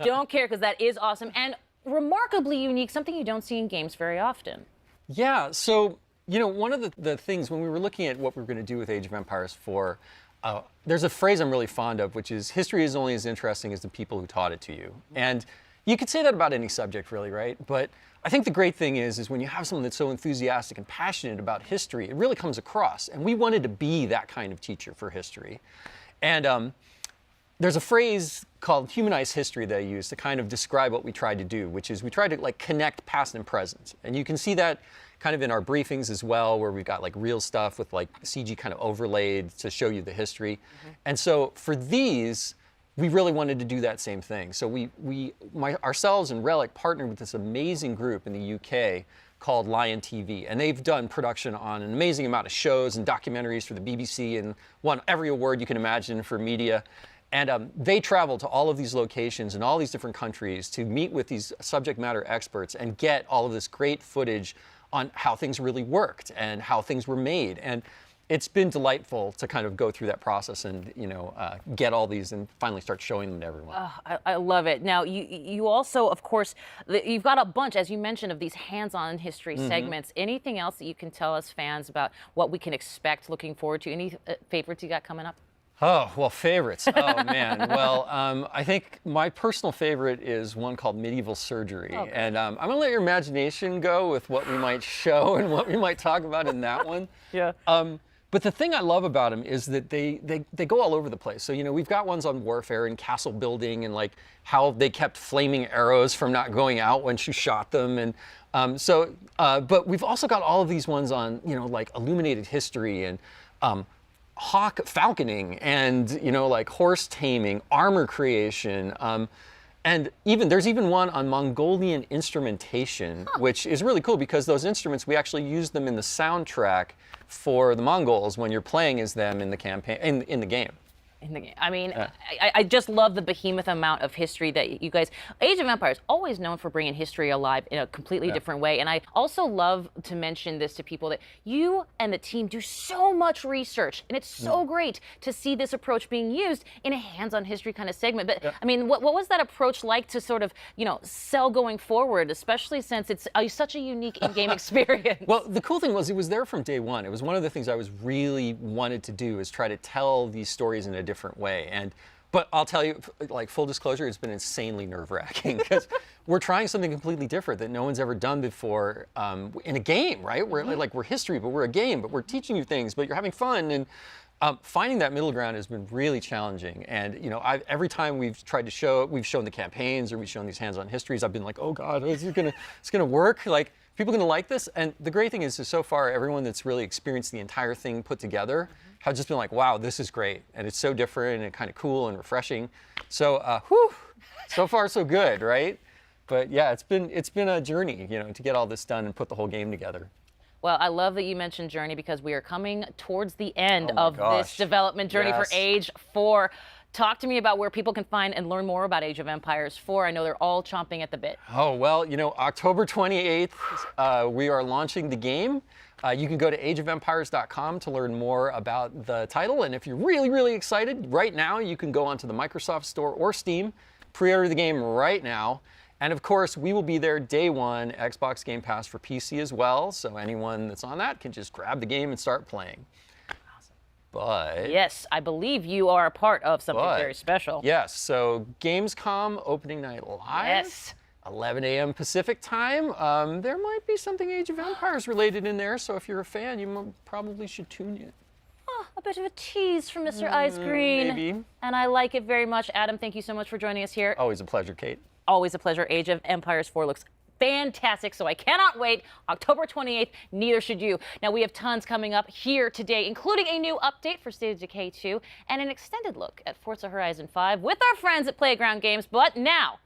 Don't care, because that is awesome and remarkably unique, something you don't see in games very often. Yeah, so, one of the things when we were looking at what we were going to do with Age of Empires 4, there's a phrase I'm really fond of, which is history is only as interesting as the people who taught it to you. And you could say that about any subject, really, right? But I think the great thing is when you have someone that's so enthusiastic and passionate about history, it really comes across. And we wanted to be that kind of teacher for history. And there's a phrase called humanized history that I use to kind of describe what we tried to do, which is we tried to connect past and present. And you can see that kind of in our briefings as well, where we've got real stuff with CG kind of overlaid to show you the history. And so for these, we really wanted to do that same thing. So ourselves and Relic partnered with this amazing group in the UK called Lion TV, and they've done production on an amazing amount of shows and documentaries for the BBC and won every award you can imagine for media. And they travel to all of these locations in all these different countries to meet with these subject matter experts and get all of this great footage on how things really worked and how things were made. And it's been delightful to kind of go through that process and get all these and finally start showing them to everyone. I love it. Now, you also, of course, you've got a bunch, as you mentioned, of these hands-on history segments. Anything else that you can tell us fans about what we can expect, looking forward to? Any favorites you got coming up? Oh, well, favorites. Oh, man. Well, I think my personal favorite is one called Medieval Surgery. Okay. And I'm going to let your imagination go with what we might show and what we might talk about in that one. Yeah. But the thing I love about them is that they go all over the place. So, we've got ones on warfare and castle building and how they kept flaming arrows from not going out when she shot them. And but we've also got all of these ones on, illuminated history and falconing and, horse taming, armor creation. And there's even one on Mongolian instrumentation, which is really cool because those instruments, we actually use them in the soundtrack for the Mongols when you're playing as them in the campaign, in the game. I mean, I just love the behemoth amount of history that you guys... Age of Empires, always known for bringing history alive in a completely different way. And I also love to mention this to people, that you and the team do so much research. And it's so great to see this approach being used in a hands-on history kind of segment. But, I mean, what was that approach like to sort of, sell going forward, especially since it's such a unique in-game experience? Well, the cool thing was it was there from day one. It was one of the things I was really wanted to do, is try to tell these stories in a different way. But I'll tell you, full disclosure, it's been insanely nerve-wracking because we're trying something completely different that no one's ever done before in a game, right? We're history, but we're a game, but we're teaching you things, but you're having fun. And finding that middle ground has been really challenging. And every time we've shown the campaigns or we've shown these hands-on histories, I've been like, oh God, it's gonna work? People gonna like this? And the great thing is so far, everyone that's really experienced the entire thing put together have just been like, wow, this is great. And it's so different and kind of cool and refreshing. So, so far so good, right? But yeah, it's been a journey, to get all this done and put the whole game together. Well, I love that you mentioned journey, because we are coming towards the end of this development journey for Age 4. Talk to me about where people can find and learn more about Age of Empires 4. I know they're all chomping at the bit. Oh, well, October 28th, we are launching the game. You can go to ageofempires.com to learn more about the title. And if you're really, really excited, right now, you can go onto the Microsoft Store or Steam, pre-order the game right now. And of course, we will be there day one, Xbox Game Pass for PC as well. So anyone that's on that can just grab the game and start playing. But yes, I believe you are a part of something very special. Yes, so Gamescom opening night live. Yes. 11 a.m. Pacific time. There might be something Age of Empires related in there, so if you're a fan, you probably should tune in. Oh, a bit of a tease from Mr. Ice Green. Maybe. And I like it very much. Adam, thank you so much for joining us here. Always a pleasure, Kate. Always a pleasure. Age of Empires 4 looks fantastic, so I cannot wait. October 28th, neither should you. Now, we have tons coming up here today, including a new update for State of Decay 2 and an extended look at Forza Horizon 5 with our friends at Playground Games. But now,